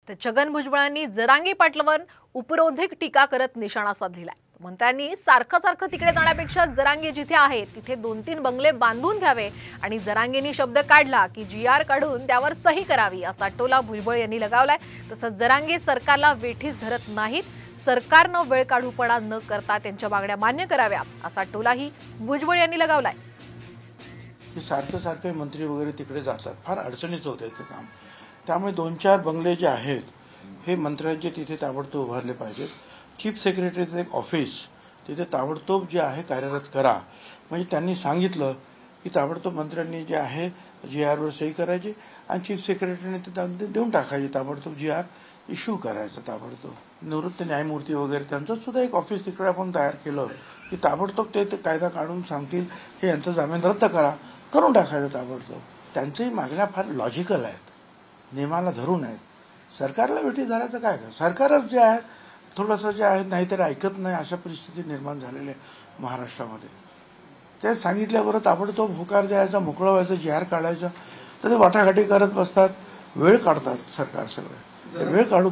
तर छगन भुजबळांनी जरांगे पाटलांवर उपरोधिक टीका करत निशाणा साधलेला आहे। मंत्र्यांनी सारखं तिकडे जाण्यापेक्षा जरांगे जिथे आहे तिथे 2-3 बंगले बांधून घ्यावे आणि जरांगेनी शब्द काढला की जीआर काढून त्यावर सही करावी असा टोला भुजबळ यांनी लगावलाय। तसंच जरांगे सरकारला वेठीस धरत नाहीत, सरकारनं वेळ काढूपणा न करता त्यांच्या मागण्या मान्य कराव्या असा टोलाही भुजबळ यांनी लगावलाय। सारखे मंत्री वगैरे तिकडे जातात, फार अडचणीचं होतं ते काम। त्यामुळे 2-4 बंगले जे आहेत हे मंत्र्यांचे तिथे ताबडतोब उभारले पाहिजेत। चीफ सेक्रेटरीचं एक ऑफिस तिथे ताबडतोब जे आहे कार्यरत करा। म्हणजे त्यांनी सांगितलं की ताबडतोब मंत्र्यांनी जे आहे जीआर वर सही करायची आणि चीफ सेक्रेटरीने ते देऊन टाकायचे, ताबडतोब जीआर इश्यू करायचं ताबडतोब। निवृत्त न्यायमूर्ती वगैरे त्यांचं सुद्धा एक ऑफिस तिकडे आपण तयार केलं की ताबडतोब ते कायदा काढून सांगतील की यांचा जामीन रद्द करा, करून टाकायचं ताबडतोब। त्यांच्याही मागण्या फार लॉजिकल आहेत, नियमाला धरून आहेत। सरकारला वेठी धरायचं काय का, सरकारच जे आहे थोडंसं जे आहे नाहीतरी ऐकत नाही अशा परिस्थिती निर्माण झालेली आहे महाराष्ट्रामध्ये। ते सांगितल्याबरोबर ताबडतोब होकार द्यायचा, मोकळं व्हायचं, जीआर काढायचं, तर ते वाटाघाटी करत बसतात, वेळ काढतात सरकार सगळं, वेळ काढू